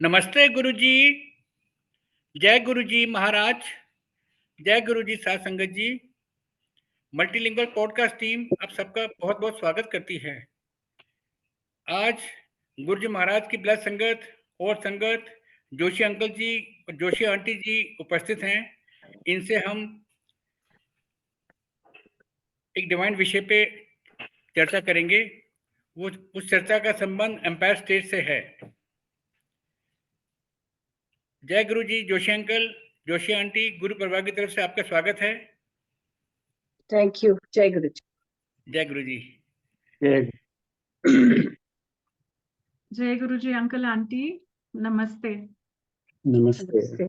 नमस्ते गुरुजी। जय गुरुजी महाराज। जय गुरुजी साध संगत जी। मल्टीलिंगुअल पॉडकास्ट टीम आप सबका बहुत बहुत स्वागत करती है। आज गुरुजी महाराज की ब्लस संगत और संगत जोशी अंकल जी और जोशी आंटी जी उपस्थित हैं। इनसे हम एक डिवाइन विषय पे चर्चा करेंगे। वो उस चर्चा का संबंध एम्पायर स्टेट से है। जय गुरुजी जोशी अंकल, जोशी आंटी, गुरु परिवार की तरफ से आपका स्वागत है। Thank you. जय गुरु जी। जय गुरुजी। जय गुरु जी अंकल आंटी, नमस्ते। नमस्ते।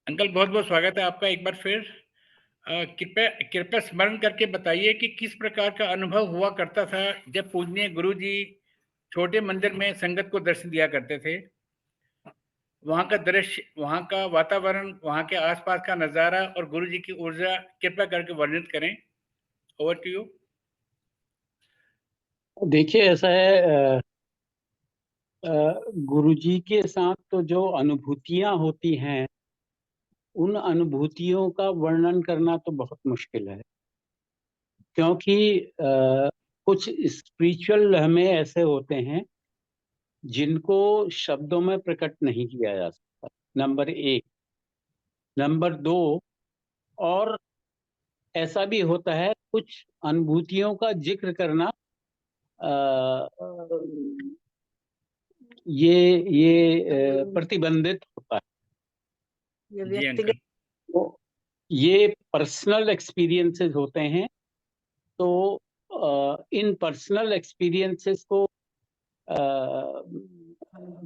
अंकल बहुत बहुत स्वागत है आपका एक बार फिर। कृपया कृपया स्मरण करके बताइए कि किस प्रकार का अनुभव हुआ करता था जब पूजनीय गुरु जी छोटे मंदिर में संगत को दर्शन दिया करते थे। वहाँ का दृश्य, वहाँ का वातावरण, वहाँ के आसपास का नज़ारा और गुरु जी की ऊर्जा कृपया करके वर्णित करें। Over to you. देखिए, ऐसा है, गुरुजी के साथ तो जो अनुभूतियां होती हैं, उन अनुभूतियों का वर्णन करना तो बहुत मुश्किल है, क्योंकि कुछ स्पिरिचुअल हमें ऐसे होते हैं जिनको शब्दों में प्रकट नहीं किया जा सकता, नंबर एक। नंबर दो, और ऐसा भी होता है कुछ अनुभूतियों का जिक्र करना ये प्रतिबंधित होता है। ये जी व्यक्तिगत अंकल। तो ये पर्सनल एक्सपीरियंसेस होते हैं, तो इन पर्सनल एक्सपीरियंसेस को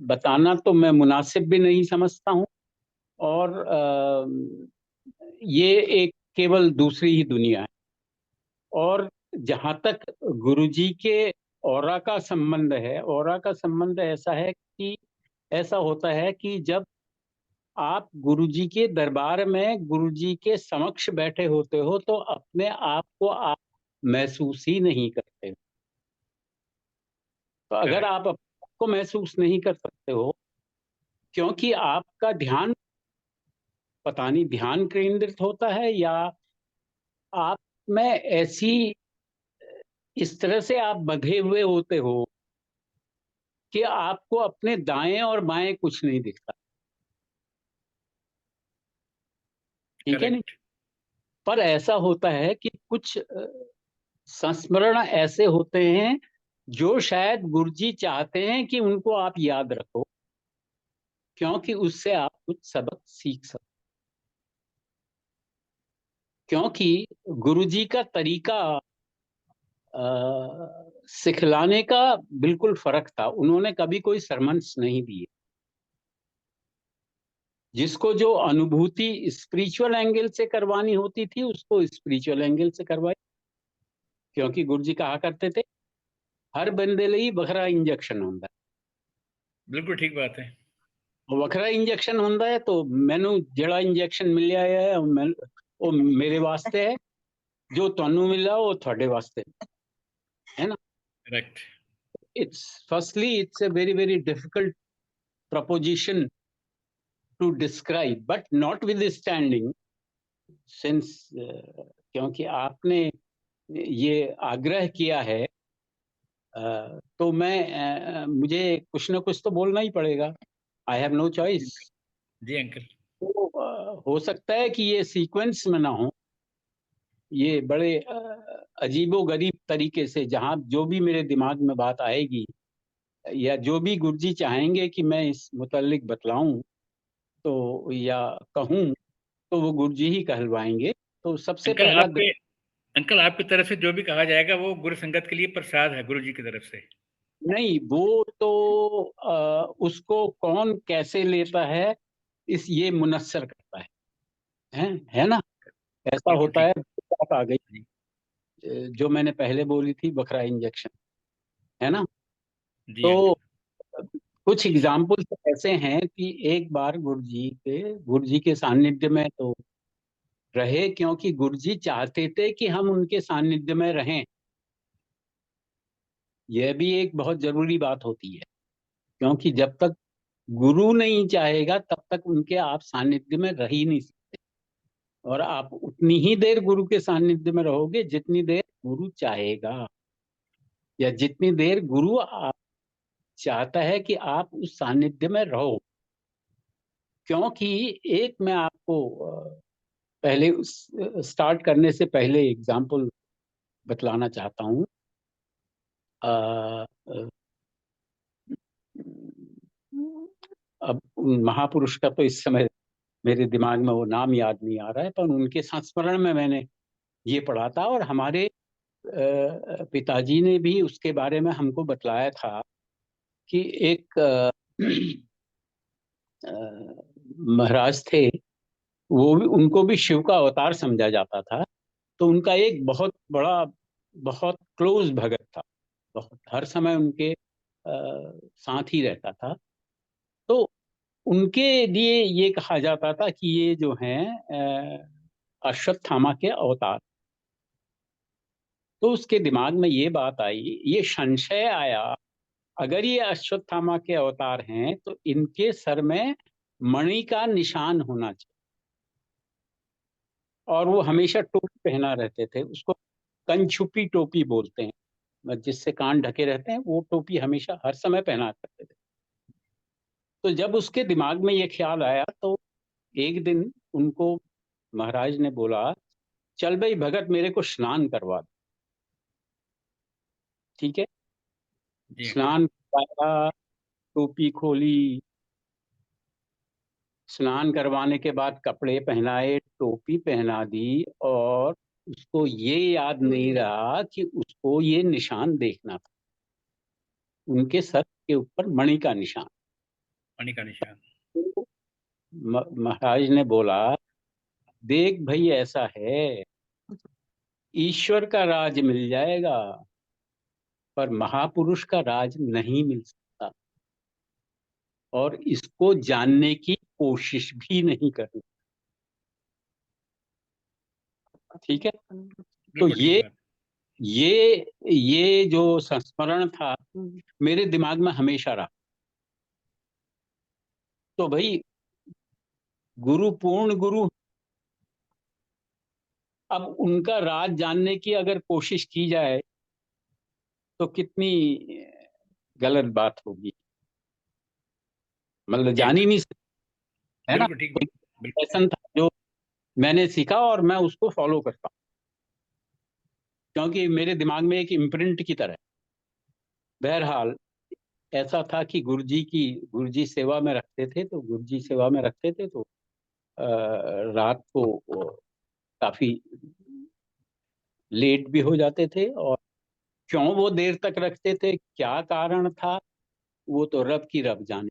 बताना तो मैं मुनासिब भी नहीं समझता हूँ, और ये एक केवल दूसरी ही दुनिया है। और जहाँ तक गुरुजी के ऑरा का संबंध है, ऑरा का संबंध ऐसा है कि ऐसा होता है कि जब आप गुरुजी के दरबार में गुरुजी के समक्ष बैठे होते हो तो अपने आप को आप महसूस ही नहीं करते। तो अगर Correct. आप अपने आप को महसूस नहीं कर सकते हो, क्योंकि आपका ध्यान, पता नहीं ध्यान केंद्रित होता है या आप में ऐसी, इस तरह से आप बंधे हुए होते हो कि आपको अपने दाएं और बाएं कुछ नहीं दिखता। ठीक है नहीं? Correct. पर ऐसा होता है कि कुछ संस्मरण ऐसे होते हैं जो शायद गुरुजी चाहते हैं कि उनको आप याद रखो, क्योंकि उससे आप कुछ सबक सीख सकते। क्योंकि गुरुजी का तरीका सिखलाने का बिल्कुल फर्क था। उन्होंने कभी कोई सरमन्स नहीं दिए। जिसको जो अनुभूति स्पिरिचुअल एंगल से करवानी होती थी उसको स्पिरिचुअल एंगल से करवाई, क्योंकि गुरुजी कहा करते थे हर बंदे ਲਈ ਵੱਖਰਾ इंजेक्शन ਹੁੰਦਾ। बिल्कुल ठीक बात है। ਵੱਖਰਾ इंजेक्शन ਹੁੰਦਾ है, तो मैनू ਜਿਹੜਾ इंजेक्शन मिलिया है वो मेरे वास्ते है, जो ਤੁਹਾਨੂੰ मिला वो ਤੁਹਾਡੇ वास्ते है ना। Correct. It's a very very difficult proposition to describe, but notwithstanding, since क्योंकि आपने ये आग्रह किया है, तो मैं मुझे कुछ ना कुछ तो बोलना ही पड़ेगा। I have no choice. जी अंकल। तो हो सकता है कि ये सीक्वेंस में ना हो, ये बड़े अजीबो गरीब तरीके से, जहाँ जो भी मेरे दिमाग में बात आएगी या जो भी गुरुजी चाहेंगे कि मैं इस मुतल्लिक बतलाऊं तो या कहूं, तो वो गुरुजी ही कहलवाएंगे। तो सबसे अंकल पहला आपके अंकल आपकी तरफ से जो भी कहा जाएगा वो गुरु संगत के लिए प्रसाद है गुरु जी की तरफ से। नहीं, वो तो उसको कौन कैसे लेता है इस ये मुनस्सर करता है ना। ऐसा बिल्कुल होता ठीक। है, बात आ गई जी। जो मैंने पहले बोली थी, बकरा इंजेक्शन, है ना। जी तो अंकल। कुछ एग्जाम्पल्स ऐसे हैं कि एक बार गुरुजी के सानिध्य में तो रहे, क्योंकि गुरुजी चाहते थे कि हम उनके सानिध्य में रहें। यह भी एक बहुत जरूरी बात होती है। क्योंकि जब तक गुरु नहीं चाहेगा तब तक उनके आप सानिध्य में रह ही नहीं सकते, और आप उतनी ही देर गुरु के सानिध्य में रहोगे जितनी देर गुरु चाहेगा, या जितनी देर गुरु आप चाहता है कि आप उस सानिध्य में रहो। क्योंकि एक मैं आपको पहले स्टार्ट करने से पहले एग्जाम्पल बतलाना चाहता हूँ। अब उन महापुरुष का तो इस समय मेरे दिमाग में वो नाम याद नहीं आ रहा है, पर उनके संस्मरण में मैंने ये पढ़ा था, और हमारे पिताजी ने भी उसके बारे में हमको बतलाया था कि एक महाराज थे, वो भी, उनको भी शिव का अवतार समझा जाता था। तो उनका एक बहुत बड़ा, बहुत क्लोज भगत था, बहुत हर समय उनके साथ ही रहता था। तो उनके लिए ये कहा जाता था कि ये जो हैं अश्वत्थामा के अवतार। तो उसके दिमाग में ये बात आई, ये संशय आया, अगर ये अश्वत्थामा के अवतार हैं तो इनके सर में मणि का निशान होना चाहिए, और वो हमेशा टोपी पहना रहते थे, उसको कंछुपी टोपी बोलते हैं, जिससे कान ढके रहते हैं, वो टोपी हमेशा हर समय पहना करते थे। तो जब उसके दिमाग में ये ख्याल आया तो एक दिन उनको महाराज ने बोला, चल भाई भगत मेरे को स्नान करवा दो। ठीक है, जी स्नान करवाया, टोपी खोली, स्नान करवाने के बाद कपड़े पहनाए, टोपी पहना दी, और उसको ये याद नहीं रहा कि उसको ये निशान देखना था, उनके सर के ऊपर मणि का निशान। मणि का निशान। महाराज ने बोला, देख भाई ऐसा है, ईश्वर का राज मिल जाएगा पर महापुरुष का राज नहीं मिल सकता, और इसको जानने की कोशिश भी नहीं करनी। ठीक है, तो बिल्कुल ठीक बात। ये जो संस्मरण था मेरे दिमाग में हमेशा रहा। तो भाई गुरु पूर्ण गुरु, अब उनका राज जानने की अगर कोशिश की जाए तो कितनी गलत बात होगी, मतलब जी जान ही नहीं सकते, है ना। बिल्कुल ठीक बात। बिल्कुल लेसन था जो मैंने सीखा, और मैं उसको फॉलो करता हूँ, क्योंकि मेरे दिमाग में एक इम्प्रिंट की तरह। बहरहाल ऐसा था कि गुरुजी सेवा में रखते थे, तो गुरुजी सेवा में रखते थे तो रात को काफी लेट भी हो जाते थे, और क्यों वो देर तक रखते थे, क्या कारण था, वो तो रब की रब जाने।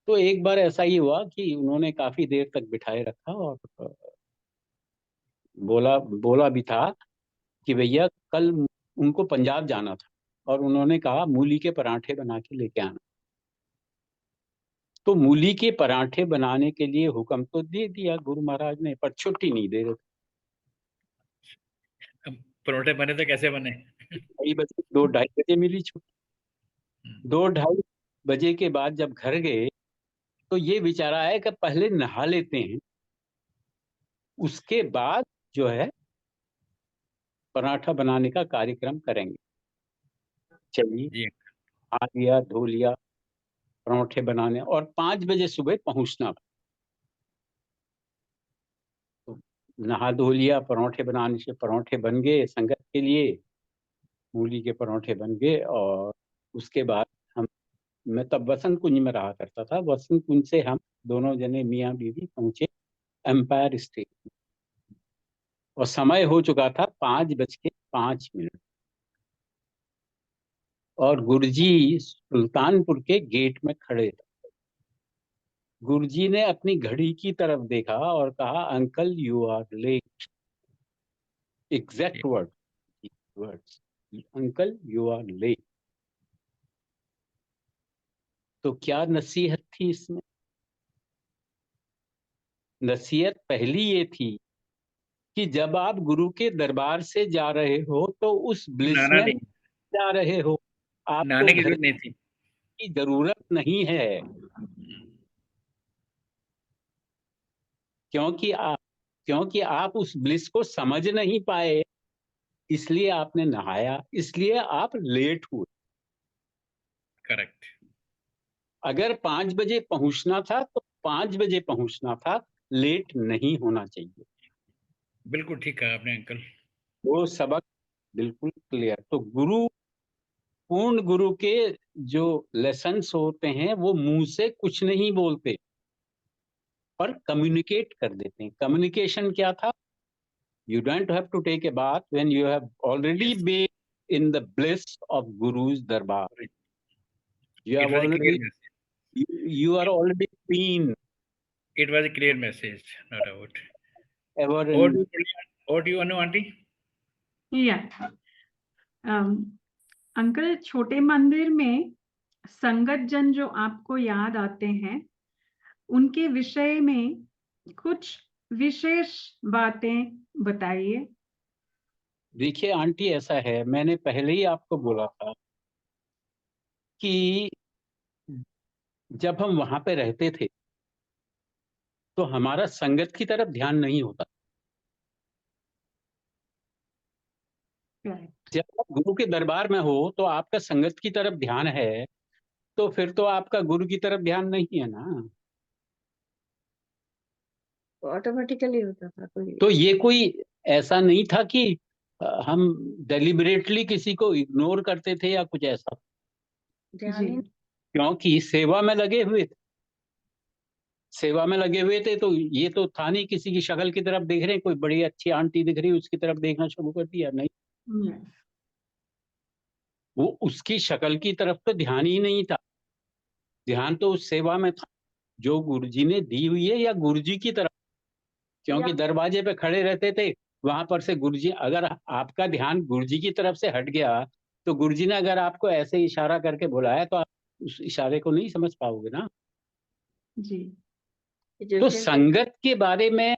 तो एक बार ऐसा ही हुआ कि उन्होंने काफी देर तक बिठाए रखा, और बोला बोला भी था कि भैया कल उनको पंजाब जाना था, और उन्होंने कहा मूली के पराठे बना के लेके आना। तो मूली के पराठे बनाने के लिए हुक्म तो दे दिया गुरु महाराज ने, पर छुट्टी नहीं दे रहे थे। अब परोठे बने तो कैसे बने? 2:30 2:30 मिली छुट्टी। 2:30 के बाद जब घर गए तो ये विचार आया कि पहले नहा लेते हैं, उसके बाद जो है पराठा बनाने का कार्यक्रम करेंगे। चलिए, जी आ लिया, धो लिया, पराठे बनाने, और 5 बजे सुबह पहुंचना। तो नहा धो लिया, पराठे बनाने से पराठे बन गए संगत के लिए, मूली के पराठे बन गए। और उसके बाद हम, मैं तब वसंत कुंज में रहा करता था, वसंत कुंज से हम दोनों जने मियाँ बीवी पहुंचे एम्पायर स्टेट, और समय हो चुका था 5:05। और गुरुजी सुल्तानपुर के गेट में खड़े थे। गुरुजी ने अपनी घड़ी की तरफ देखा और कहा, uncle you are late. Exact words, uncle you are late. तो क्या नसीहत थी इसमें? नसीहत पहली ये थी कि जब आप गुरु के दरबार से जा रहे हो तो उस ब्लिस नहाना में नहीं, जा रहे हो, आपको नहाने की घर जरूरत नहीं थी। की जरूरत नहीं है, क्योंकि आप उस ब्लिस को समझ नहीं पाए, इसलिए आपने नहाया, इसलिए आप लेट हुए। करेक्ट। अगर 5 बजे पहुंचना था तो 5 बजे पहुंचना था, लेट नहीं होना चाहिए। बिल्कुल ठीक कहा आपने अंकल। वो सबक बिल्कुल क्लियर। तो पूर्ण गुरु के जो लेसन्स होते हैं वो मुंह से कुछ नहीं बोलते, पर कम्युनिकेट कर देते हैं। कम्युनिकेशन क्या था? You don't have to take a bath when you have already Yes. been in the bliss of Guru's darbar. You It have was a clear already, message. you are already been It was a clear message, no doubt. ever Over in. to you, Anu aunty. या uncle, छोटे मंदिर में संगत जन जो आपको याद आते हैं, उनके विषय में कुछ विशेष बातें बताइए। देखिए आंटी, ऐसा है, मैंने पहले ही आपको बोला था कि जब हम वहां पे रहते थे तो हमारा संगत की तरफ ध्यान नहीं होता। जब आप गुरु के दरबार में हो तो आपका संगत की तरफ ध्यान है, तो फिर तो आपका गुरु की तरफ ध्यान नहीं है ना। ऑटोमेटिकली होता था कोई। तो ये कोई ऐसा नहीं था कि हम डेलिबरेटली किसी को इग्नोर करते थे या कुछ ऐसा, ध्यान ही क्योंकि सेवा में लगे हुए थे। सेवा में लगे हुए थे तो ये तो था नहीं किसी की शक्ल की तरफ देख रहे हैं, कोई बड़ी अच्छी आंटी दिख रही उसकी तरफ देखना शुरू कर दिया, नहीं। वो उसकी शक्ल की तरफ तो ध्यान ही नहीं था, ध्यान तो उस सेवा में था जो गुरुजी ने दी हुई है, या गुरुजी की तरफ। क्योंकि दरवाजे पे खड़े रहते थे, वहां पर से गुरुजी, अगर आपका ध्यान गुरुजी की तरफ से हट गया तो गुरुजी ने अगर आपको ऐसे इशारा करके बुलाया तो आप उस इशारे को नहीं समझ पाओगे ना। जी। तो संगत के बारे में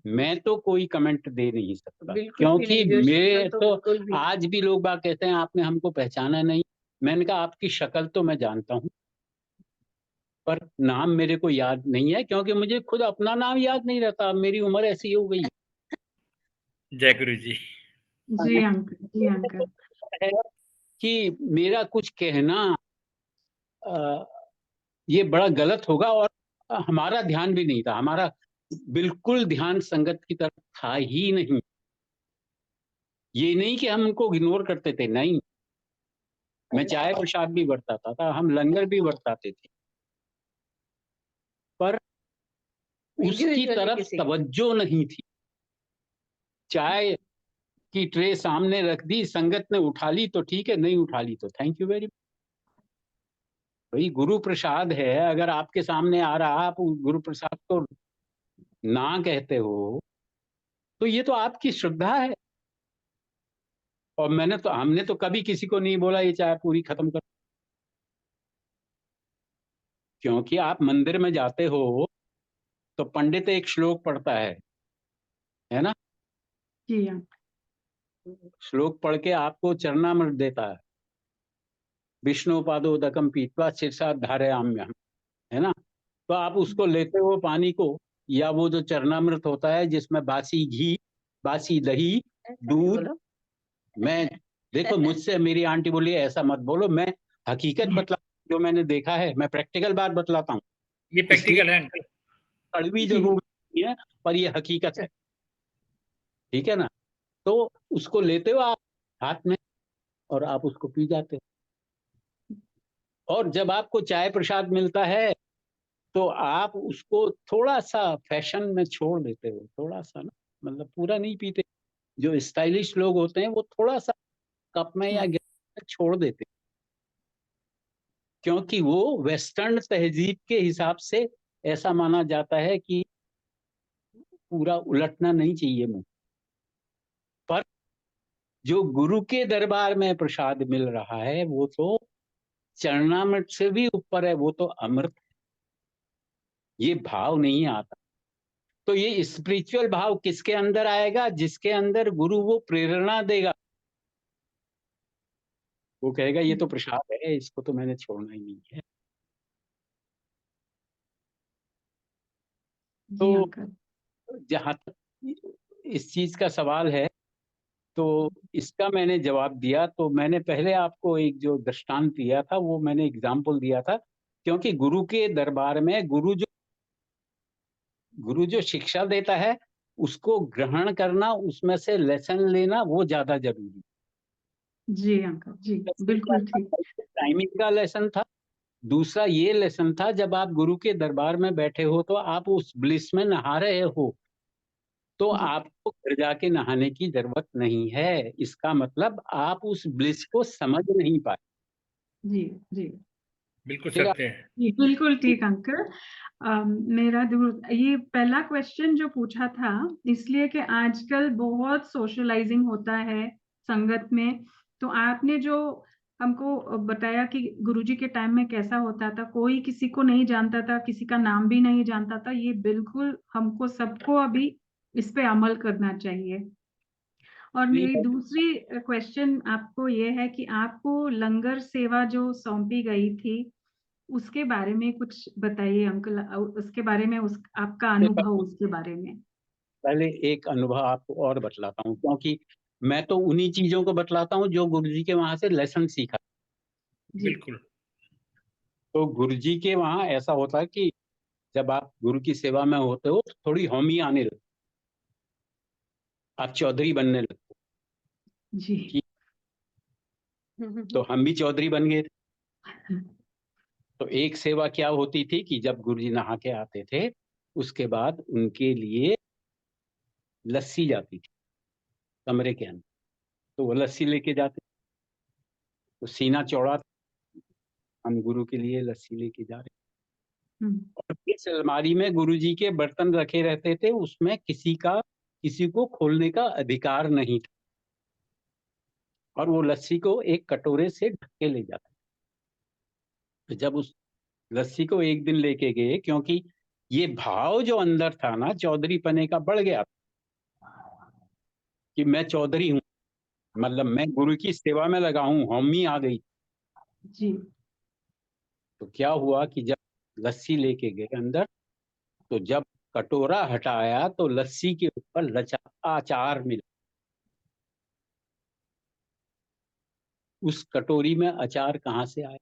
मैं तो कोई कमेंट दे नहीं सकता, क्योंकि मैं तो आज भी लोग बात कहते हैं आपने हमको पहचाना नहीं। मैंने कहा आपकी शक्ल तो मैं जानता हूँ, पर नाम मेरे को याद नहीं है, क्योंकि मुझे खुद अपना नाम याद नहीं रहता, मेरी उम्र ऐसी हो गई जय गुरु जी। जी अंकल, जी अंकल। है कि मेरा कुछ कहना ये बड़ा गलत होगा, और हमारा ध्यान भी नहीं था, हमारा बिल्कुल ध्यान संगत की तरफ था ही नहीं। ये नहीं कि हम उनको इग्नोर करते थे, नहीं, मैं चाय प्रसाद भी बरताता था, हम लंगर भी बरताते थे, पर उसकी तरफ तवज्जो नहीं थी। चाय की ट्रे सामने रख दी, संगत ने उठा ली तो ठीक है, नहीं उठा ली तो थैंक यू वेरी मच। भाई गुरु प्रसाद है, अगर आपके सामने आ रहा, आप गुरु प्रसाद को ना कहते हो तो ये तो आपकी श्रद्धा है। और हमने तो कभी किसी को नहीं बोला ये चाय पूरी खत्म कर, क्योंकि आप मंदिर में जाते हो तो पंडित एक श्लोक पढ़ता है ना। जी अंकल। श्लोक पढ़ के आपको चरणामृत देता है, विष्णु पादोदकम पीत्वा शीर्षात धारयाम्यहम्, है ना। तो आप उसको लेते हो पानी को, या वो जो चरणामृत होता है जिसमें बासी घी, बासी दही, दूध। मैं देखो, मुझसे मेरी आंटी बोली ऐसा मत बोलो, मैं हकीकत बतला, जो मैंने देखा है, मैं प्रैक्टिकल बात बतलाता हूँ। ये प्रैक्टिकल है अंकल। कड़वी जरूर नहीं है, पर ये हकीकत है, ठीक है ना। तो उसको लेते हो आप हाथ में और आप उसको पी जाते हो। और जब आपको चाय प्रसाद मिलता है तो आप उसको थोड़ा सा फैशन में छोड़ देते हो, थोड़ा सा ना, मतलब पूरा नहीं पीते। जो स्टाइलिश लोग होते हैं वो थोड़ा सा कप में या गिलास में छोड़ देते हैं, क्योंकि वो वेस्टर्न तहजीब के हिसाब से ऐसा माना जाता है कि पूरा उलटना नहीं चाहिए मुंह पर। जो गुरु के दरबार में प्रसाद मिल रहा है वो तो चरणामृत से भी ऊपर है, वो तो अमृत। ये भाव नहीं आता। तो ये स्पिरिचुअल भाव किसके अंदर आएगा? जिसके अंदर गुरु वो प्रेरणा देगा। वो कहेगा ये तो प्रसाद है, इसको तो मैंने छोड़ना ही नहीं है। जी तो अंकल। जहाँ तक इस चीज का सवाल है, तो इसका मैंने जवाब दिया। तो मैंने पहले आपको एक जो दृष्टांत दिया था, वो मैंने एग्जाम्पल दिया था, क्योंकि गुरु के दरबार में गुरु जो शिक्षा देता है उसको ग्रहण करना, उसमें से लेसन लेना, वो ज्यादा जरूरी जी अंकल जी, है। बिल्कुल ठीक। टाइमिंग का लेसन था। दूसरा ये लेसन था, जब आप गुरु के दरबार में बैठे हो तो आप उस ब्लिस में नहा रहे हो, तो जी आपको घर जाके नहाने की जरूरत नहीं है। इसका मतलब आप उस ब्लिस को समझ नहीं पाए। जी जी बिल्कुल फिर आप सत्य है। जी, बिल्कुल ठीक अंकल। मेरा ये पहला क्वेश्चन जो पूछा था, इसलिए कि आजकल बहुत सोशलाइजिंग होता है संगत में। तो आपने जो हमको बताया कि गुरुजी के टाइम में कैसा होता था, कोई किसी को नहीं जानता था, किसी का नाम भी नहीं जानता था। ये बिल्कुल हमको सबको अभी इस पे अमल करना चाहिए। और मेरी दूसरी क्वेश्चन आपको ये है कि आपको लंगर सेवा जो सौंपी गई थी, उसके बारे में कुछ बताइए अंकल। उसके बारे में आपका अनुभव उसके बारे में। पहले एक अनुभव आपको और बतलाता हूँ, क्योंकि मैं तो उन्हीं चीजों को बतलाता हूँ जो गुरुजी के वहां से लेसन सीखा। जी बिल्कुल। तो गुरुजी के वहां ऐसा होता है कि जब आप गुरु की सेवा में होते हो तो थोड़ी हौमी आने लगती, आप चौधरी बनने लगते जी हो। तो हम भी चौधरी बन गए थे। तो एक सेवा क्या होती थी कि जब गुरुजी नहा के आते थे, उसके बाद उनके लिए लस्सी जाती थी कमरे के अंदर। तो वो लस्सी लेके जाते, तो सीना चौड़ा था, हम गुरु के लिए लस्सी लेके जा रहे। हम्म, और इस अलमारी में गुरुजी के बर्तन रखे रहते थे, उसमें किसी को खोलने का अधिकार नहीं था। और वो लस्सी को एक कटोरे से ढक के ले जाते। तो जब उस लस्सी को एक दिन लेके गए, क्योंकि ये भाव जो अंदर था ना चौधरी पने का बढ़ गया कि मैं चौधरी हूँ, मतलब मैं गुरु की सेवा में लगा हूँ, हौमी आ गई। जी तो क्या हुआ कि जब लस्सी लेके गए अंदर, तो जब कटोरा हटाया तो लस्सी के ऊपर लचा अचार मिला। उस कटोरी में अचार कहाँ से आया,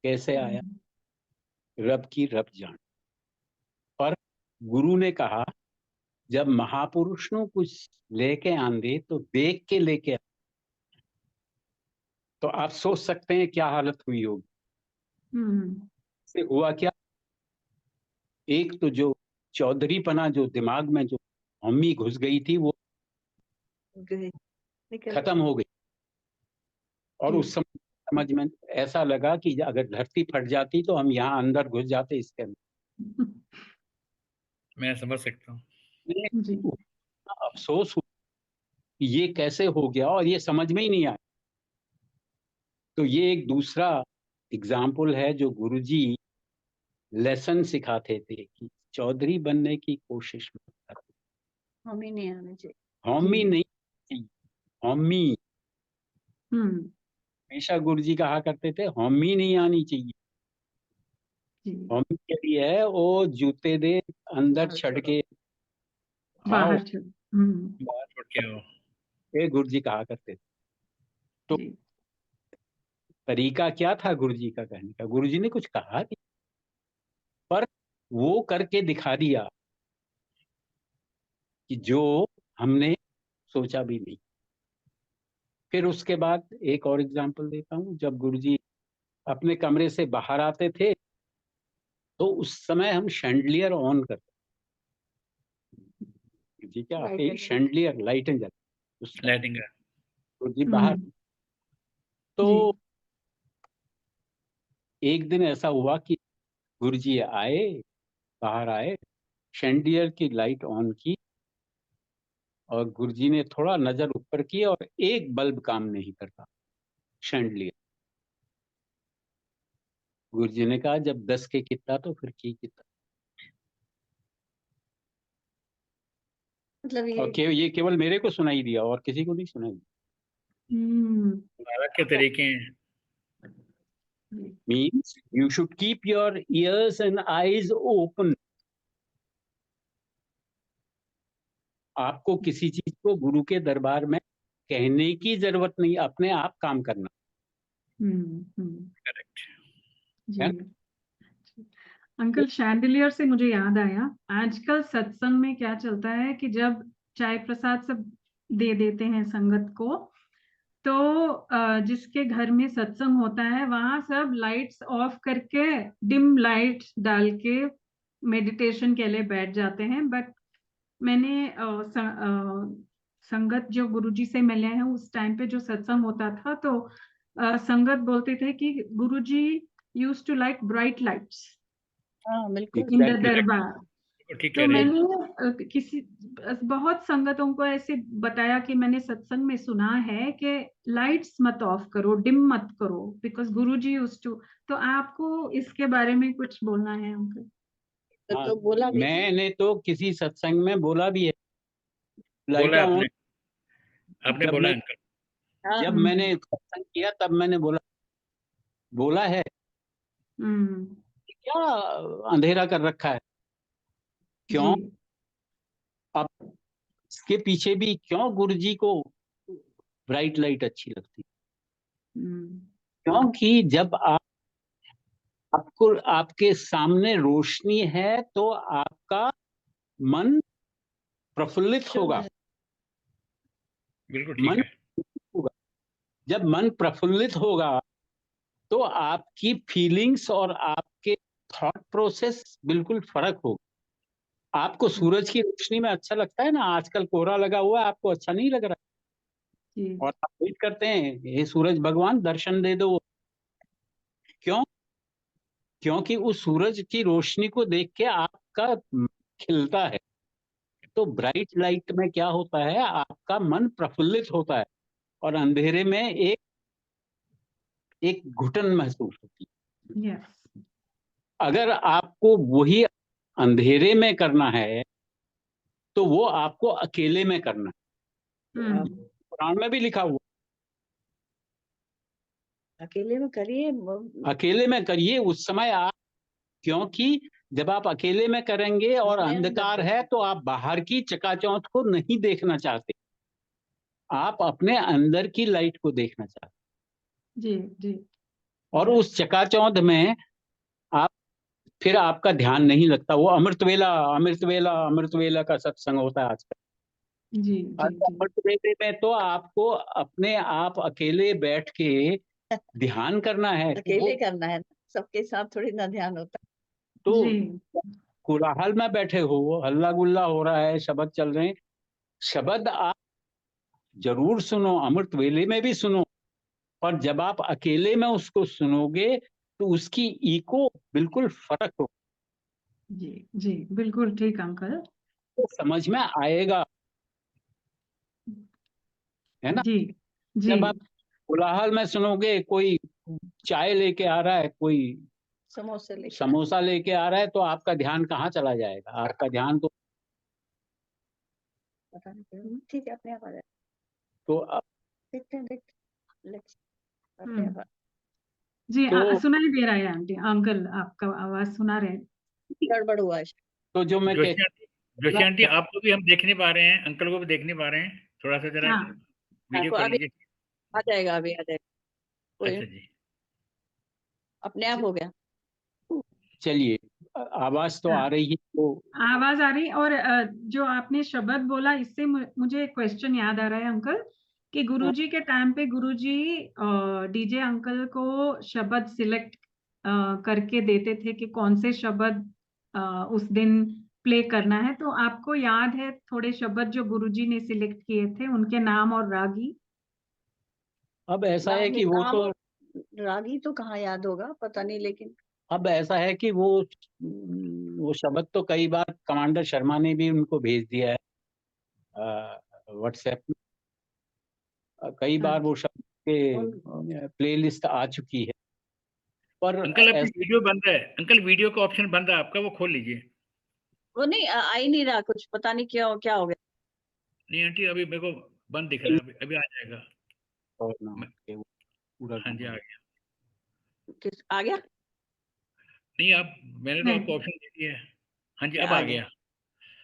कैसे आया, रब की रब जान। पर गुरु ने कहा, जब महापुरुष नु कुछ लेके आंदे तो देख के लेके आ। तो आप सोच सकते हैं क्या हालत हुई होगी। हम्म से हुआ क्या, एक तो जो चौधरी पना जो दिमाग में जो हमी घुस गई थी, वो गए निकल खत्म हो गई। और जी उस समय समझ में ऐसा लगा कि अगर धरती फट जाती तो हम यहाँ अंदर घुस जाते इसके अंदर। मैं समझ सकता हूँ। जी उतना अफसोस हुआ कि ये कैसे हो गया, और ये समझ में ही नहीं आया। तो ये एक दूसरा एग्जाम्पल है जो गुरुजी लेसन सिखाते थे कि चौधरी बनने की कोशिश मत करो। हम ही नहीं आने चाहिए। हौमी जी नहीं चाहिए, हौमी। हम्म हमेशा गुरुजी कहा करते थे हौमी नहीं आनी चाहिए। जी हौमी के लिए है वो जूते दे अंदर बाहर छड़ छोड़ो। के आओ, बाहर चल। बाहर छोड़ के आओ। ये गुरुजी कहा करते थे। तो जी तरीका क्या था गुरुजी का कहने का, गुरुजी ने कुछ कहा नहीं, पर वो करके दिखा दिया कि जो हमने सोचा भी नहीं। फिर उसके बाद एक और एग्जांपल देता हूँ। जब गुरुजी अपने कमरे से बाहर आते थे, तो उस समय हम शैंडलियर ऑन करते थे। जी क्या आते ही लाइट शैंडलियर लाइटें जलती उस समय लाइटिंग का। गुरुजी बाहर। हम्म तो जी एक दिन ऐसा हुआ कि गुरुजी आए, बाहर आए, शैंडलियर की लाइट ऑन की, और गुरुजी ने थोड़ा नजर ऊपर की और एक बल्ब काम नहीं करता शैंडलियर। गुरुजी ने कहा, जब 10 के कितना तो फिर की कितना। मतलब और ये ये केवल मेरे को सुनाई दिया और किसी को नहीं सुनाई दिया। भारत के तरीके हैं। means you should keep your ears and eyes open. आपको किसी चीज को गुरु के दरबार में कहने की जरूरत नहीं, अपने आप काम करना। करेक्ट। जी अंकल, शैंडिलियर से मुझे याद आया, आजकल सत्संग में क्या चलता है कि जब चाय प्रसाद सब दे देते हैं संगत को, तो जिसके घर में सत्संग होता है वहां सब लाइट्स ऑफ करके डिम लाइट्स डाल के मेडिटेशन के लिए बैठ जाते हैं। बट मैंने संगत जो गुरुजी से मिले हैं उस टाइम पे जो सत्संग होता था, तो संगत बोलते थे कि Guruji used to like bright lights हाँ बिल्कुल। In the Exactly. दरबार। ठीक तो कह रहे हैं। मैंने किसी बहुत संगतों को ऐसे बताया कि मैंने सत्संग में सुना है कि लाइट्स मत ऑफ करो, डिम मत करो, बिकॉज गुरुजी यूज्ड टू। तो आपको इसके बारे में कुछ बोलना है अंकल? तो बोला भी था। मैंने तो किसी सत्संग में बोला भी है, बोला लाइटा आपने, ऑन। आपने जब बोला मैं अंकल। हाँ जब मैंने सत्संग किया तब मैंने बोला है, क्या अंधेरा कर रखा है, क्यों? जी अब इसके पीछे भी क्यों गुरुजी को ब्राइट लाइट अच्छी लगती? क्योंकि जब आपको आपके सामने रोशनी है तो आपका मन प्रफुल्लित होगा। बिल्कुल ठीक मन है। होगा। जब मन प्रफुल्लित होगा तो आपकी फीलिंग्स और आपके थॉट प्रोसेस बिल्कुल फर्क होगा। आपको सूरज की रोशनी में अच्छा लगता है ना, आजकल कोहरा लगा हुआ है, आपको अच्छा नहीं लग रहा, जी और आप वेट करते हैं हे सूरज भगवान दर्शन दे दो। क्यों? क्योंकि उस सूरज की रोशनी को देख के आपका खिलता है। तो ब्राइट लाइट में क्या होता है, आपका मन प्रफुल्लित होता है और अंधेरे में एक घुटन महसूस होती है। यस अगर आपको वही अंधेरे में करना है तो वो आपको अकेले में करना है। पुराण में भी लिखा हुआ, अकेले में करिए। अकेले में करिए उस समय आप, क्योंकि जब आप अकेले में करेंगे और अपने अंदर अंधकार है देखिए। तो आप बाहर की चकाचौंध को नहीं देखना चाहते, आप अपने अंदर की लाइट को देखना चाहते। जी जी और उस चकाचौंध में आप फिर आपका ध्यान नहीं लगता। वो अमृत वेला का सत्संग होता है आजकल। जी जी जी अमृत वेले में तो आपको अपने आप अकेले बैठ के ध्यान करना है। अकेले करना है, सबके साथ थोड़ी ना ध्यान होता। तो जी कोलाहल में बैठे हो, हल्ला गुल्ला हो रहा है, शब्द चल रहे हैं, शब्द आप जरूर सुनो, अमृत वेले में भी सुनो, पर जब आप अकेले में उसको सुनोगे तो उसकी इको बिल्कुल फर्क हो, जी जी बिल्कुल ठीक अंकल। तो समझ में आएगा, है ना? जी जी जब आप कोलाहल में सुनोगे, कोई चाय लेके आ रहा है, कोई समोसे लेके समोसा लेके आ रहा है, तो आपका ध्यान कहाँ चला जाएगा? आपका ध्यान तो पता नहीं, ठीक है अपने आप आ जाए। तो देखते हैं अपने आप जी तो सुनाई दे रहा है आंटी, अंकल आपका आवाज सुना रहे हैं। गड़बड़ हुआ है। तो जो मैं जोशी आंटी, जोशी आंटी कहता आपको भी हम देख नहीं पा रहे हैं, अंकल को भी देख नहीं पा रहे हैं, थोड़ा सा जरा हाँ वीडियो खोल अभी लीजिए। आ जाएगा, अभी आ जाएगा। कोई अच्छा जी। अपने आप हो गया। चलिए, आवाज तो हाँ। आ रही है, तो आवाज आ रही। और जो आपने शब्द बोला, इससे मुझे एक क्वेश्चन याद आ रहा है अंकल, कि गुरुजी के टाइम पे गुरुजी डीजे अंकल को शब्द सिलेक्ट करके देते थे कि कौन से शब्द उस दिन प्ले करना है। तो आपको याद है थोड़े शब्द जो गुरुजी ने सिलेक्ट किए थे, उनके नाम और रागी? अब ऐसा है कि रागी तो कहाँ याद होगा, पता नहीं, लेकिन अब ऐसा है कि वो शब्द तो कई बार कमांडर शर्मा ने भी उनको भेज दिया है व्हाट्सएप में। कई बार वो शब्द के प्लेलिस्ट आ चुकी है, पर अंकल आपकी वीडियो बंद है, अंकल वीडियो का ऑप्शन बंद है आपका, वो खोल लीजिए। वो नहीं आ ही नहीं रहा, कुछ पता नहीं क्या हो गया। नहीं आंटी, अभी मेरे को बंद दिख रहा है, अभी आ जाएगा। और ना के पूरा हाँ जी, आ घुमाइए। गया। किस आ गया? नहीं, आप मैंने तो नहीं। आपको ऑप्शन दे दिया है। हाँ जी, अब आ आ गया, गया।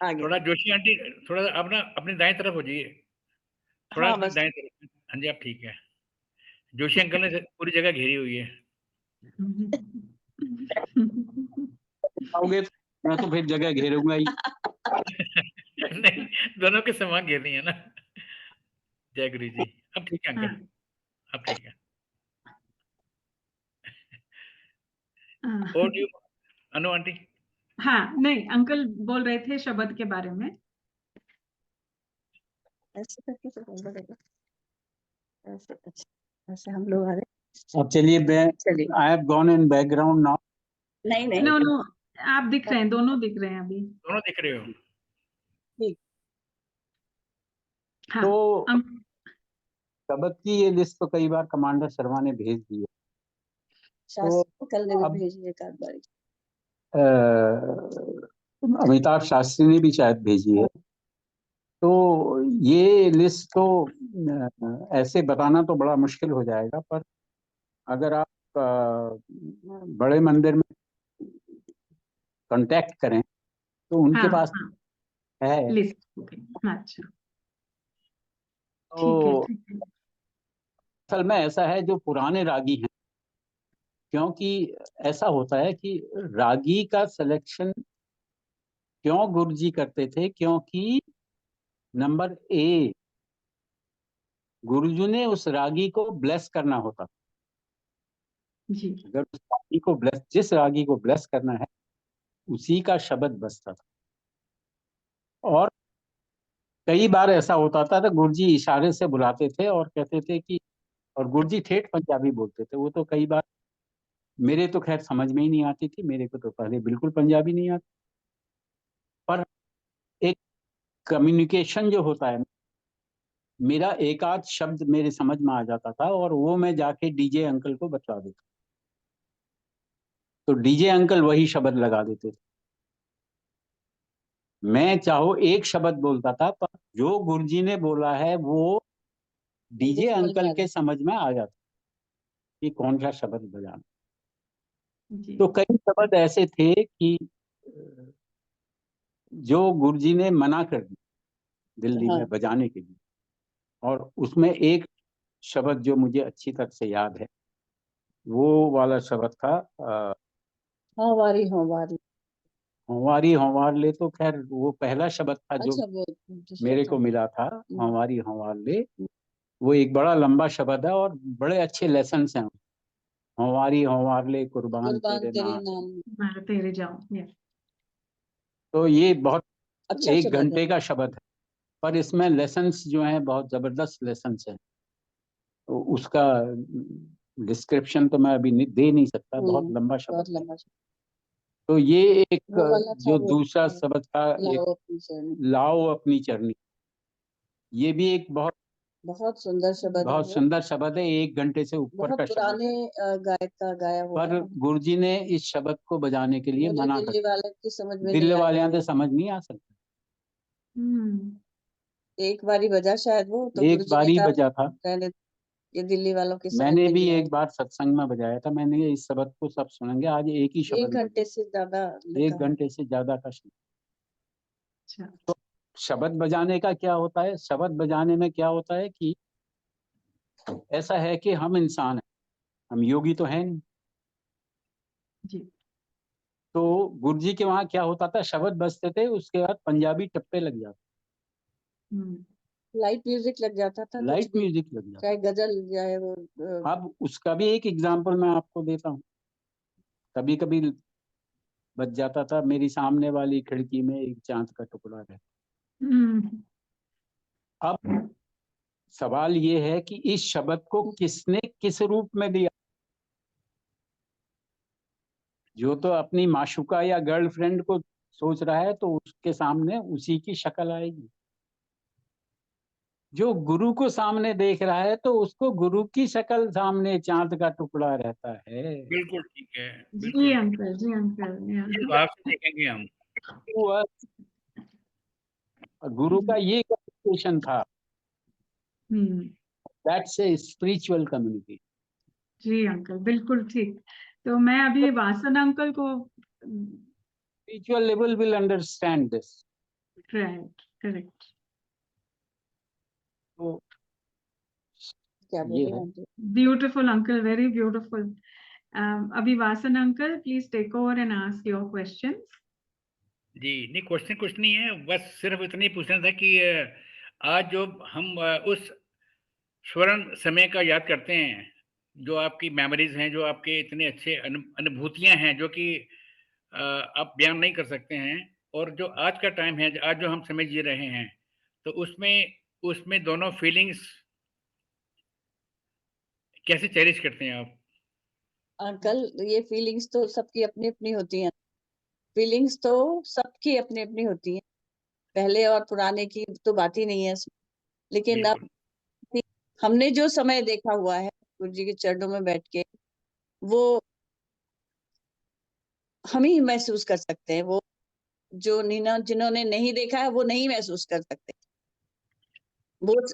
आ गया। थोड़ा जोशी आंटी, थोड़ा आप ना अपनी दाएँ तरफ हो जाइए। थोड़ा हाँ, अपनी बस दाएँ तरफ। हाँ जी, अब ठीक है। जोशी अंकल ने पूरी जगह घेरी हुई है। आओगे तो मैं तो फिर जगह घेरूंगा ही। नहीं, दोनों के समान घेरनी है ना। जय गुरु जी। अब ठीक है हाँ, अंकल, अब ठीक है। हाँ, और यू अनु आंटी? हाँ, नहीं अंकल बोल रहे थे शब्द के बारे में। ऐसे करके तो बोल देगा। ऐसे, अच्छा, ऐसे हम लोग आ रहे। अब चलिए, मैं चलिए। I have gone in background now. नहीं, नहीं, नो, नो, आप दिख रहे हैं, दोनों दिख रहे हैं अभी। दोनों दिख रहे हो? ठीक। हाँ, तो अंक शब्द की ये लिस्ट तो कई बार कमांडर शर्मा ने भेज दी है। शास्त्री कल ने भी अब भेजी एक आध बारी। अमिताभ शास्त्री ने भी शायद भेजी है। तो ये लिस्ट तो ऐसे बताना तो बड़ा मुश्किल हो जाएगा, पर अगर आप बड़े मंदिर में कांटेक्ट करें तो उनके हाँ, पास हाँ, है। लिस्ट। अच्छा, तो ठीक है, ठीक है। असल में ऐसा है, जो पुराने रागी हैं, क्योंकि ऐसा होता है कि रागी का सिलेक्शन क्यों गुरुजी करते थे, क्योंकि नंबर ए, गुरुजी ने उस रागी को ब्लेस करना होता। जी, अगर उस रागी को ब्लेस, जिस रागी को ब्लेस करना है उसी का शब्द बसता था। और कई बार ऐसा होता था तो गुरुजी इशारे से बुलाते थे और कहते थे कि, और गुरुजी ठेठ पंजाबी बोलते थे। वो तो कई बार मेरे तो खैर समझ में ही नहीं आती थी, मेरे को तो पहले बिल्कुल पंजाबी नहीं आती। पर एक कम्युनिकेशन जो होता है, मेरा एक आध शब्द मेरे समझ में आ जाता था और वो मैं जाके डीजे अंकल को बता देता, तो डीजे अंकल वही शब्द लगा देते थे। मैं चाहो एक शब्द बोलता था, पर जो गुरुजी ने बोला है वो डीजे अंकल के समझ में आ जाता कि कौन सा शब्द बजाना। जी, तो कई शब्द ऐसे थे कि जो गुरुजी ने मना कर दी दिल्ली में बजाने के लिए, और उसमें एक शब्द जो मुझे अच्छी तरह से याद है, वो वाला शब्द था हमारी हमारी। हमारी हमार ले। तो खैर वो पहला शब्द था जो अच्छा, वो दूसरा मेरे था। को मिला था, हमारी हमार ले। वो एक बड़ा लंबा शब्द है और बड़े अच्छे लेसन हैं। हमारी हमार ले कुर्बान कुर्बान तेरे तेरे नाम। नाम। तेरे जाओ, यस। तो ये बहुत अच्छा एक शब्द है। घंटे का शब्द है, पर इसमें लेसन्स जो हैं बहुत जबरदस्त लेसन्स हैं। तो उसका डिस्क्रिप्शन तो मैं अभी दे नहीं सकता, बहुत लंबा शब्द बहुत है। लंबा शब्द। तो ये एक वो वाला था जो वो, दूसरा शब्द था, एक लाओ अपनी चरनी। लाओ अपनी चरनी। ये भी एक बहुत बहुत सुंदर शब्द है बहुत वो। सुंदर शब्द है, 1 घंटे से ऊपर बहुत का शब्द पुराने है। गायक का गाया हुआ पर है। गुरुजी ने इस शब्द को बजाने के लिए मुझे मना कर दिल्ली वाले की समझ में दिया। दिल नहीं वाले आया। तो समझ नहीं आ सकता। एक बारी बजा शायद वो, तो एक गुरुजी बार ने ही कहा बजा था। रहने, ये दिल्ली वालों की समझ मैंने में भी नहीं एक आएगा। बार सत्संग में बजाया था। मैंने इस शब्द को सब सुनेंगे, आज एक ही शब्द 1 घंटे से ज्यादा लिखा 1 घंटे से ज्यादा का शब्द। अच्छा, तो शब्द बजाने का क्या होता है, शब्द बजाने में क्या होता है कि ऐसा है कि हम इंसान हैं, हम योगी तो हैं नहीं। जी, तो गुरुजी के वहां क्या होता था, शब्द बजते थे, उसके बाद पंजाबी टप्पे लग जाते, लाइट म्यूजिक लग जाता था, कुछ लाइट भी, म्यूजिक लग जाता। चाहे गजल चाहे वो अब उसका भी एक एग्जांपल मैं आपको देता हूँ। कभी कभी बच जाता था, मेरी सामने वाली खिड़की में एक चांद का टुकड़ा है। अब सवाल ये है कि इस शब्द को किसने किस रूप में दिया। जो तो अपनी माशुका या गर्लफ्रेंड को सोच रहा है तो उसके सामने उसी की शक्ल आएगी। जो गुरु को सामने देख रहा है तो उसको गुरु की शक्ल सामने चांद का टुकड़ा रहता है। बिल्कुल ठीक है, जी बिल्कुल। अंकल, जी अंकल, इस भाव से देखेंगे हम। वह गुरु का ये क्वेश्चन था। That's a spiritual community. जी अंकल, बिल्कुल ठीक। तो मैं अभी वासन अंकल को Spiritual level will understand this. Right, correct. तो क्या ये बोले है। Auntie? Beautiful uncle, very beautiful. अभी Vasan uncle, please take over and ask your questions. जी, नहीं क्वेश्चन कुछ नहीं है, बस सिर्फ इतना ही पूछना था कि आज जो हम उस स्वर्ण समय का याद करते हैं, जो आपकी मेमोरीज़ हैं, जो आपके इतने अच्छे अनुभूतियाँ हैं, जो कि आप बयान नहीं कर सकते हैं, और जो आज का टाइम है, आज जो हम समय जी रहे हैं, तो उसमें उसमें दोनों फीलिंग्स कैसे चेरिश करते हैं आप? अंकल, ये फीलिंग्स तो सबकी अपनी-अपनी होती हैं। फीलिंग्स तो सबकी अपनी-अपनी होती हैं। पहले और पुराने की तो बात ही नहीं है इसमें। लेकिन बिल्कुल। अब हमने जो समय देखा हुआ है गुरु जी के चरणों में बैठ के, वो हम ही महसूस कर सकते हैं। वो जो जिन्होंने नहीं देखा है, वो नहीं महसूस कर सकते।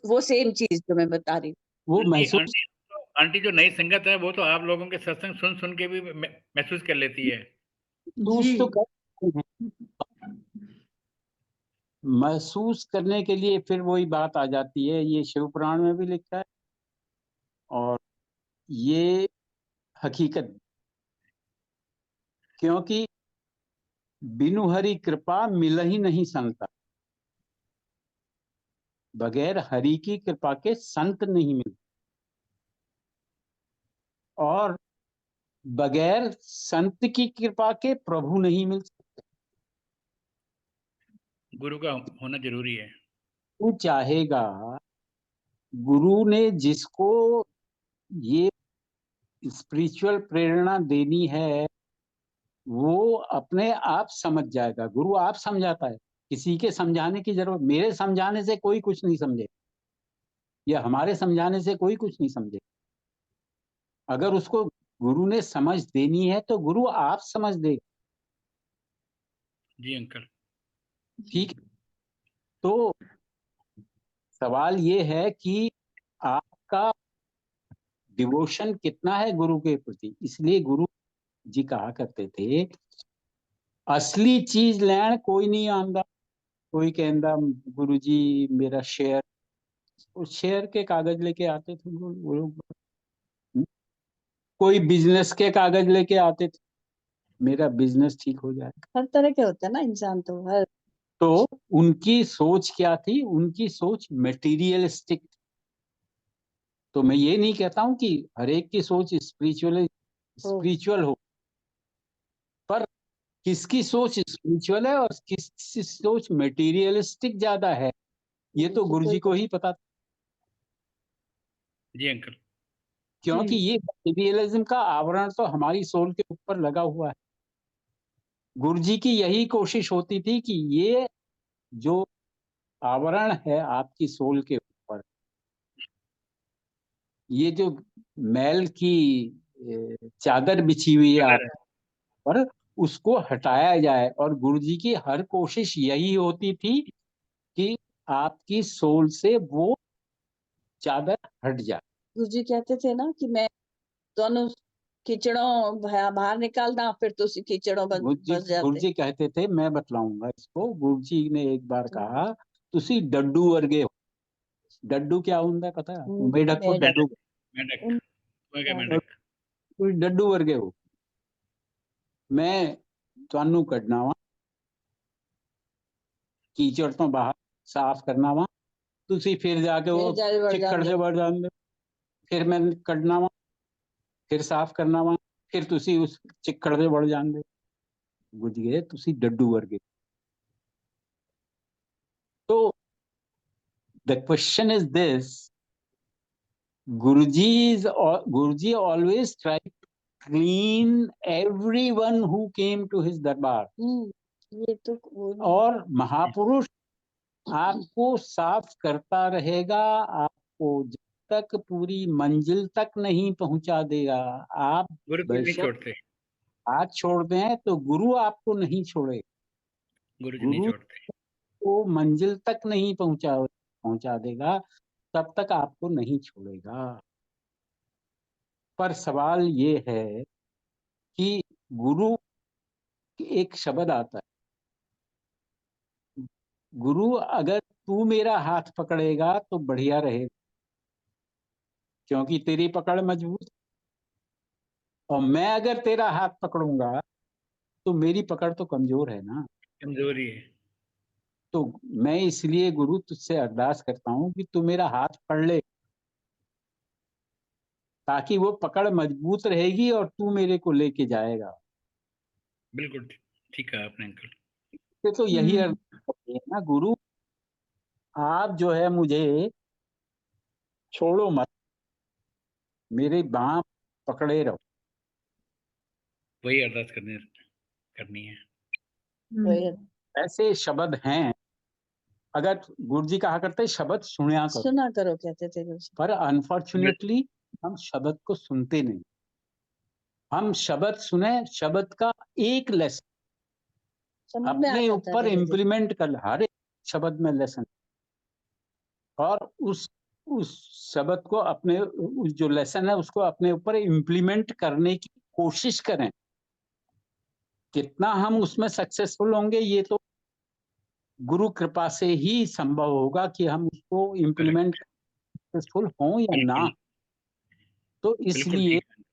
वो सेम चीज़ जो मैं बता रही हूँ। वो आंटी महसूस आंटी आंटी जो नई संगत है, वो तो आप लोगों के सत्संग सुन-सुन के भी महसूस कर लेती है। जी, तो कर सकते हैं। महसूस करने के लिए फिर वही बात आ जाती है, ये शिव पुराण में भी लिखा है और ये हकीकत, क्योंकि बिनु हरि कृपा मिल ही नहीं संता। बगैर हरि की कृपा के संत नहीं मिलते, और बगैर संत की कृपा के प्रभु नहीं मिल सकते। गुरु का होना ज़रूरी है। तू चाहेगा, गुरु ने जिसको ये स्पिरिचुअल प्रेरणा देनी है, वो अपने आप समझ जाएगा। गुरु आप समझाता है, किसी के समझाने की जरूरत, मेरे समझाने से कोई कुछ नहीं समझे, या हमारे समझाने से कोई कुछ नहीं समझे। अगर उसको गुरु ने समझ देनी है तो गुरु आप समझ दे। जी अंकल। ठीक। तो सवाल ये है कि आपका डिवोशन कितना है गुरु के प्रति। इसलिए गुरु जी कहा करते थे, असली चीज लैन कोई नहीं आंदा। कोई कहता गुरु जी मेरा शेयर, उस शेयर के कागज लेके आते थे वो लोग। कोई बिजनेस के कागज लेके आते थे, मेरा बिजनेस ठीक हो जाएगा। हर तरह के होते हैं ना इंसान, तो हर तो उनकी सोच क्या थी? उनकी सोच मटेरियलिस्टिक। तो मैं ये नहीं कहता हूं कि हर एक की सोच स्पिरिचुअल हो, पर किसकी सोच स्पिरिचुअल है और किसकी सोच मटेरियलिस्टिक ज्यादा है, ये तो गुरु जी को ही पता। जी अंकल। क्योंकि ये मटेरियलिज्म का आवरण तो हमारी सोल के ऊपर लगा हुआ है। गुरु जी की यही कोशिश होती थी कि ये जो आवरण है आपकी सोल के ऊपर, ये जो मैल की चादर बिछी हुई है आप पर, उसको हटाया जाए। और गुरु जी की हर कोशिश यही होती थी कि आपकी सोल से वो चादर हट जाए। गुरु जी कहते थे ना कि मैं दोनों कीचड़ों बाहर निकालना, फिर तो उसी कीचड़ों बस गुरु जाते। जी कहते थे, मैं बतलाऊंगा इसको। गुरु जी ने एक बार कहा, तुसी डड्डू वर्गे हो। डड्डू क्या होता है पता है? मेढक को डड्डू। मेंढक, वही हाँ। मेंढक। तुसी डड्डू वर्गे हो, मैं ਤੁਹਾਨੂੰ ਕੱਢਣਾ ਵਾ, कीचड़ तो बाहर साफ करना वा, तुसी फिर जाके वो चिक्कड़ से बढ़ जाते, फिर मैं ਕੱਢਣਾ ਵਾ, फिर साफ करना वा, फिर तुसी उस चिक्कड़ से बढ़ जाते। बुझ गए, तुसी डड्डू वर्गे। तो the question is this, Guruji always tried to clean everyone who came to his दरबार। ये तो और महापुरुष आपको साफ करता रहेगा, आपको जब तक पूरी मंजिल तक नहीं पहुंचा देगा। आप गुरु को नहीं बेशक छोड़ते। हाथ छोड़ दें तो गुरु आपको नहीं छोड़े। गुरु जी नहीं गुरु छोड़ते। को मंजिल तक नहीं पहुंचा देगा। तब तक आपको नहीं छोड़ेगा। पर सवाल ये है कि गुरु एक शब्द आता है, गुरु अगर तू मेरा हाथ पकड़ेगा तो बढ़िया रहेगा, क्योंकि तेरी पकड़ मजबूत, और मैं अगर तेरा हाथ पकड़ूंगा तो मेरी पकड़ तो कमजोर है ना। कमजोरी है। तो मैं इसलिए गुरु तुझसे अरदास करता हूं कि तू मेरा हाथ पकड़ ले, ताकि वो पकड़ मजबूत रहेगी और तू मेरे को लेके जाएगा। बिल्कुल ठीक है आपने अंकल। तो यही अरदास करते हैं ना, गुरु आप जो है मुझे छोड़ो मत, मेरे बाँह पकड़े रहो। वही अरदास करनी है। वही ऐसे शब्द हैं, अगर गुरु जी कहा करते शब्द सुना करो, सुना करो कहते थे गुरु जी। पर अनफॉर्चुनेटली हम शब्द को सुनते नहीं। हम शब्द सुने, शब्द का एक लेसन समझ में आ अपने जाता है ऊपर धीरे-धीरे। इम्प्लीमेंट कर, हर एक शब्द में लेसन, और उस शब्द को अपने, उस जो लेसन है उसको अपने ऊपर इम्प्लीमेंट करने की कोशिश करें। कितना हम उसमें सक्सेसफुल होंगे ये तो गुरु कृपा से ही संभव होगा कि हम उसको इम्प्लीमेंट करेक्ट। सक्सेसफुल हों या ना। बिल्कुल, तो बिल्कुल इसलिए ठीक है।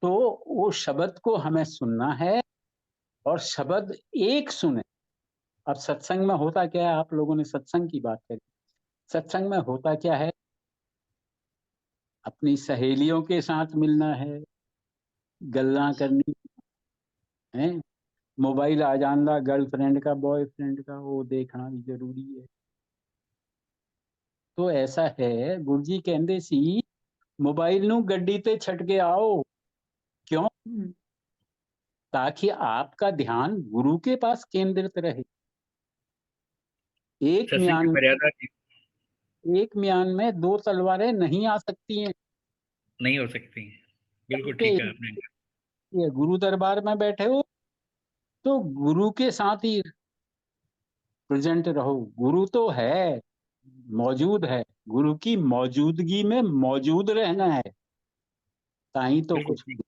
तो वो शब्द को हमें सुनना है, और शब्द एक सुने। अब सत्संग में होता क्या है, आप लोगों ने सत्संग की बात करी, सत्संग में होता क्या है, अपनी सहेलियों के साथ मिलना है, गल्ला करनी है, मोबाइल आ जाना गर्लफ्रेंड का बॉयफ्रेंड का, वो देखना भी जरूरी है। तो ऐसा है, गुरु जी कहते सी मोबाइल नू गड्डी ते छट के आओ। क्यों? ताकि आपका ध्यान गुरु के पास केंद्रित रहे। एक सत्संग म्यान की मर्यादा एक म्यान में दो तलवारें नहीं आ सकती हैं। नहीं हो सकती। बिल्कुल के ठीक है आपने। ये गुरु दरबार में बैठे हो तो गुरु के साथ ही प्रेजेंट रहो। गुरु तो है, मौजूद है, गुरु की मौजूदगी में मौजूद रहना है, ताई तो बिल्कुल कुछ। ठीक।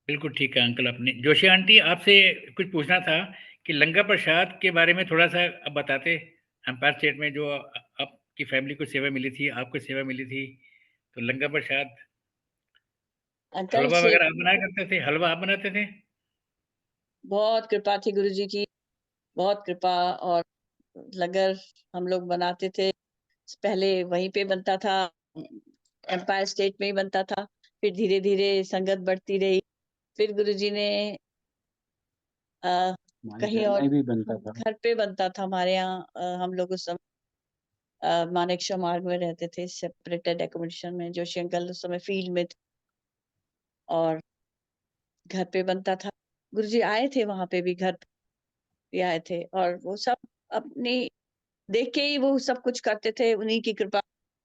बिल्कुल ठीक है अंकल। आपने जोशी आंटी आपसे कुछ पूछना था कि लंगर प्रसाद के बारे में थोड़ा सा अब बताते। एम्पायर स्टेट में जो आपकी फैमिली को सेवा मिली थी, आपको सेवा मिली थी, तो लंगर प्रसाद अंकल हलवा से वगैरह आप बनाया करते थे? हलवा आप बनाते थे? बहुत कृपा थी गुरु जी की, बहुत कृपा। और लंगर हम लोग बनाते थे। पहले वहीं पे बनता था, एम्पायर स्टेट में ही बनता था। फिर धीरे-धीरे संगत बढ़ती रही। फिर गुरु जी ने हमारे कहीं घर और में भी बनता था। घर पे बनता था हमारे यहाँ। हम लोग उस समय मानेकशॉ मार्ग में रहते थे, सेपरेटेड एकोमोडेशन में। जोशी अंकल उस समय फील्ड में थे और घर पे बनता था। गुरुजी आए थे वहाँ पे भी, घर पे आए थे, और वो सब अपनी देख के ही वो सब कुछ करते थे। उन्हीं की कृपा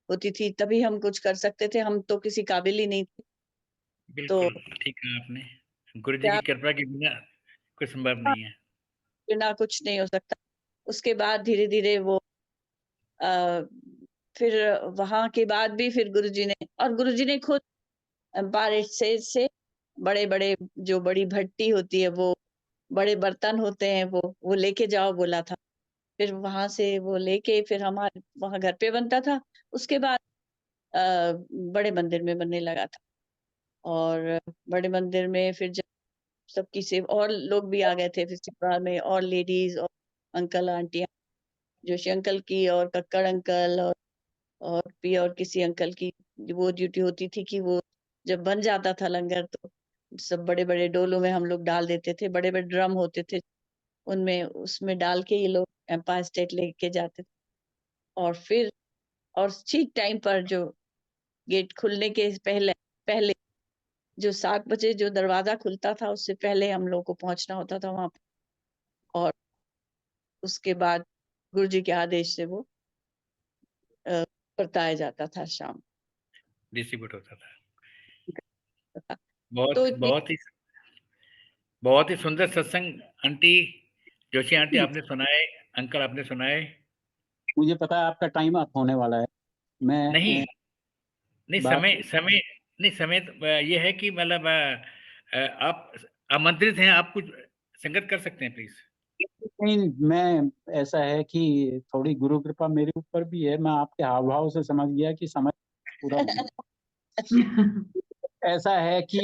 होती थी तभी हम कुछ कर सकते थे, हम तो किसी काबिल ही नहीं थे। तो बिल्कुल ठीक है आपने। गुरु जी की क्या कृपा के बिना कुछ संभव नहीं है। बिना कुछ नहीं हो सकता। उसके बाद धीरे-धीरे वो अ, फिर वहाँ के बाद भी फिर गुरुजी ने, और गुरुजी ने खुद एम्पायर से बड़े-बड़े, जो बड़ी भट्टी होती है, वो बड़े बर्तन होते हैं, वो लेके जाओ बोला था। फिर वहाँ से वो लेके फिर हमारे वहाँ घर पे बनता था। उसके बाद बड़े मंदिर में बनने लगा था, और बड़े मंदिर में फिर जब सबकी सेवा, और लोग भी आ गए थे फिर सेवा में, और लेडीज़ और अंकल आंटियाँ, जोशी अंकल की और कक्कड़ अंकल और भी और किसी अंकल की वो ड्यूटी होती थी कि वो जब बन जाता था लंगर तो सब बड़े-बड़े डोलों में हम लोग डाल देते थे। बड़े-बड़े ड्रम होते थे, उनमें उसमें डाल के ये लोग एम्पायर स्टेट लेके जाते थे। और फिर और ठीक टाइम पर जो गेट खुलने के पहले पहले जो 7 बजे जो दरवाज़ा खुलता था, उससे पहले हम लोग को पहुँचना होता था वहाँ पे, और उसके बाद गुरुजी के आदेश से वो बरताया जाता था शाम डिस्ट्रीब्यूट होता था। को। बहुत तो इतनी बहुत ही सुंदर सत्संग आंटी, जोशी आंटी आपने सुनाए, अंकल आपने सुनाए। मुझे पता है आपका टाइम अप होने वाला है। मैं नहीं नहीं बात समय समय नहीं समय तो, ये है कि मतलब आप आमंत्रित हैं, आप कुछ संगत कर सकते हैं प्लीज। नहीं, मैं ऐसा है कि थोड़ी गुरु कृपा मेरे ऊपर भी है। मैं आपके हाव भाव से समझ गया कि समय पूरा हो गया। ऐसा है कि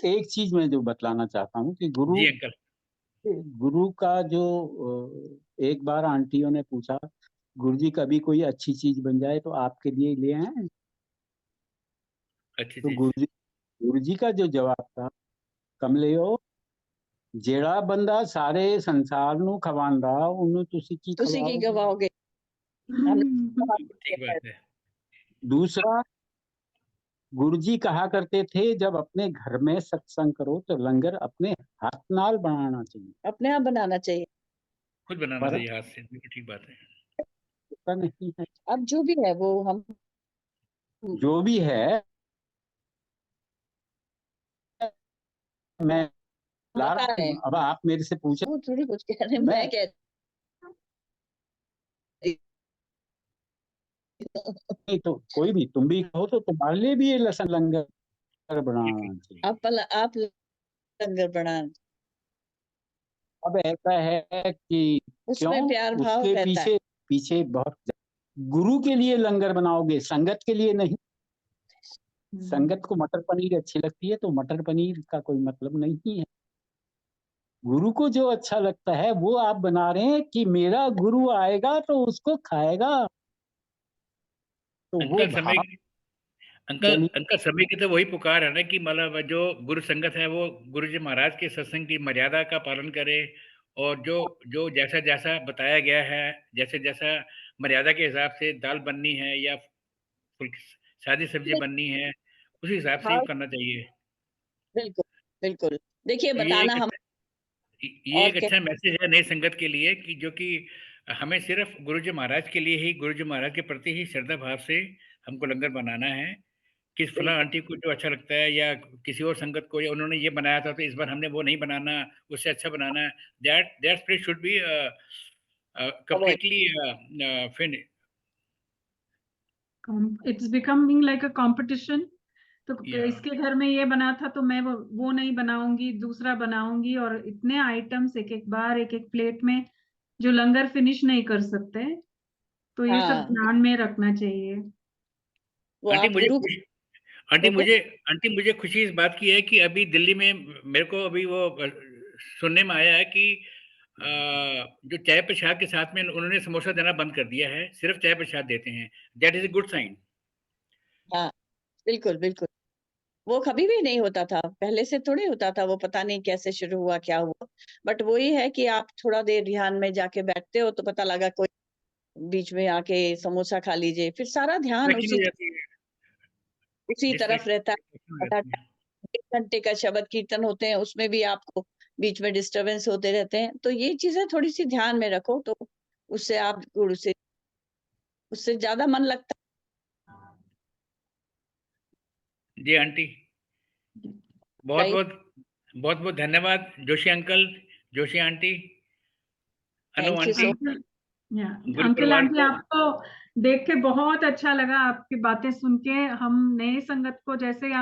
एक चीज मैं जो बतलाना चाहता हूँ कि जी अंकल। गुरु का जो एक बार आंटियों ने पूछा, गुरुजी कभी कोई अच्छी चीज बन जाए तो आपके लिए ले आए? अच्छी तो चीज। गुरुजी का जो जवाब था, कमलियो ਜਿਹੜਾ ਬੰਦਾ ਸਾਰੇ ਸੰਸਾਰ ਨੂੰ ਖਵਾਉਂਦਾ ਉਹਨੂੰ ਤੁਸੀਂ ਕੀ उसी की खवाओगे? गवाओगे। हम ठीक बात है। दूसरा, गुरुजी कहा करते थे जब अपने घर में सत्संग करो तो लंगर अपने हाथ नाल बनाना चाहिए, अपने आप बनाना चाहिए। खुद बनाना पर चाहिए हाथ से, बिल्कुल ठीक बात है। ऐसा नहीं है। अब जो भी है वो हम जो भी है, मैं ला बता रहा रहे हैं। हूँ। अब आप मेरे से पूछे, वो थोड़ी कुछ कह रहे हैं, मैं कह रही हूँ। नहीं तो कोई भी तुम भी कहो तो तुम्हारे लिए भी ये लसन लंगर बनाना चाहिए। आप लंगर बना, अब ऐसा है कि उसमें क्यों प्यार भाव उसके रहता है। पीछे पीछे बहुत गुरु के लिए लंगर बनाओगे, संगत के लिए नहीं। संगत को मटर पनीर अच्छी लगती है तो मटर पनीर का कोई मतलब नहीं है। गुरु को जो अच्छा लगता है वो आप बना रहे हैं कि मेरा गुरु आएगा तो उसको खाएगा, तो वो अंकल समय भाव अंकल चलिए। अंकल समय की तो वही पुकार है ना कि मतलब जो गुरु संगत है वो गुरु जी महाराज के सत्संग की मर्यादा का पालन करे, और जो जो जैसा जैसा बताया गया है, जैसे जैसा मर्यादा के हिसाब से दाल बननी है या सादी सब्जी बननी है, उसी हिसाब से ही भाव, करना चाहिए। बिल्कुल बिल्कुल। देखिए तो बताना हम ये और एक क्या। अच्छा मैसेज है नई संगत के लिए कि जो कि हमें सिर्फ गुरु जी महाराज के लिए ही, गुरु जी महाराज के प्रति ही श्रद्धा भाव से हमको लंगर बनाना है। किस फलां बिल्कुल आंटी को जो अच्छा लगता है या किसी और संगत को, या उन्होंने ये बनाया था तो इस बार हमने वो नहीं बनाना, उससे अच्छा बनाना है। That spirit should be avoid. Completely fin. It's becoming like a competition. तो या इसके घर में ये बना था तो मैं वो नहीं बनाऊंगी, दूसरा बनाऊंगी, और इतने आइटम्स एक एक बार एक एक प्लेट में जो लंगर फिनिश नहीं कर सकते। तो ये सब हाँ, ध्यान में रखना चाहिए। वो आंटी आप मुझे गुरु खुश आंटी देखो। मुझे आंटी मुझे खुशी इस बात की है कि अभी दिल्ली में मेरे को अभी वो सुनने में आया है कि जो चाय प्रसाद के साथ में उन्होंने समोसा देना बंद कर दिया है, सिर्फ चाय प्रसाद देते हैं। That is a good sign. हाँ, बिल्कुल बिल्कुल। वो कभी भी नहीं होता था, पहले से थोड़ी होता था, वो पता नहीं कैसे शुरू हुआ क्या हुआ। बट वही है कि आप थोड़ा देर ध्यान में जाके बैठते हो तो पता लगा कोई बीच में आके समोसा खा लीजिए, फिर सारा ध्यान डिस्ट्रैक्शन हो जाती है। उसी तरफ रहता है। डिस्ट्रैक्शन हो आधा जाती है। 1 घंटे का शबद कीर्तन होते हैं, उसमें भी आपको बीच में डिस्टरबेंस होते रहते हैं। तो ये चीजें थोड़ी सी ध्यान में रखो तो उससे आप गुरु से उससे ज्यादा मन लगता जी आंटी, बहुत है। बहुत बहुत बहुत धन्यवाद। Joshi uncle, Joshi aunty, Anu thank you aunty, so uncle, या गुरु अंकल परिवार आंटी, को। आपको देख के बहुत अच्छा लगा, आपकी बातें सुन के। हम नए संगत को जैसे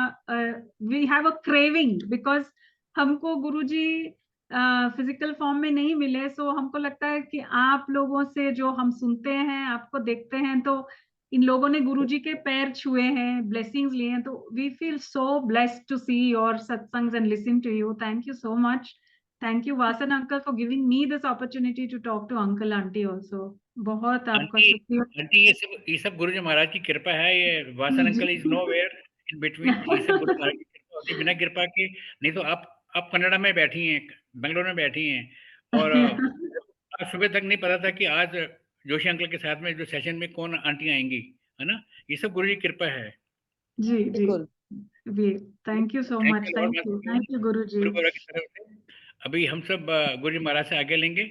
we have a craving because हमको गुरुजी फिजिकल फॉर्म में नहीं मिले, सो हमको लगता है कि आप लोगों से जो हम सुनते हैं, आपको देखते हैं, तो इन लोगों ने गुरुजी के पैर छुए हैं, ब्लेसिंग्स लिए हैं, तो we feel so blessed to see your satsangs and listen to you. Thank you so much. Thank you, Vasan uncle, for giving me this opportunity to talk to uncle auntie also. बहुत आपका aunty शुक्रिया। Aunty ये सब गुरु जी महाराज की कृपा है। ये Vasan ji uncle is nowhere in between. ये सब गुरु महाराज की कृपा होती है, बिना कृपा के नहीं तो आप कनाडा में बैठी हैं, बेंगलोर में बैठी हैं, और आज सुबह तक नहीं पता था कि आज जोशी अंकल के साथ में जो सेशन में कौन आंटी आएंगी, है ना। ये सब गुरु जी की कृपा है। जी जी, बिल्कुल। We thank you so thank much, you lord, thank you Guru ji. गुरु परिवार की तरफ से। अभी हम सब गुरु जी महाराज से आगे लेंगे।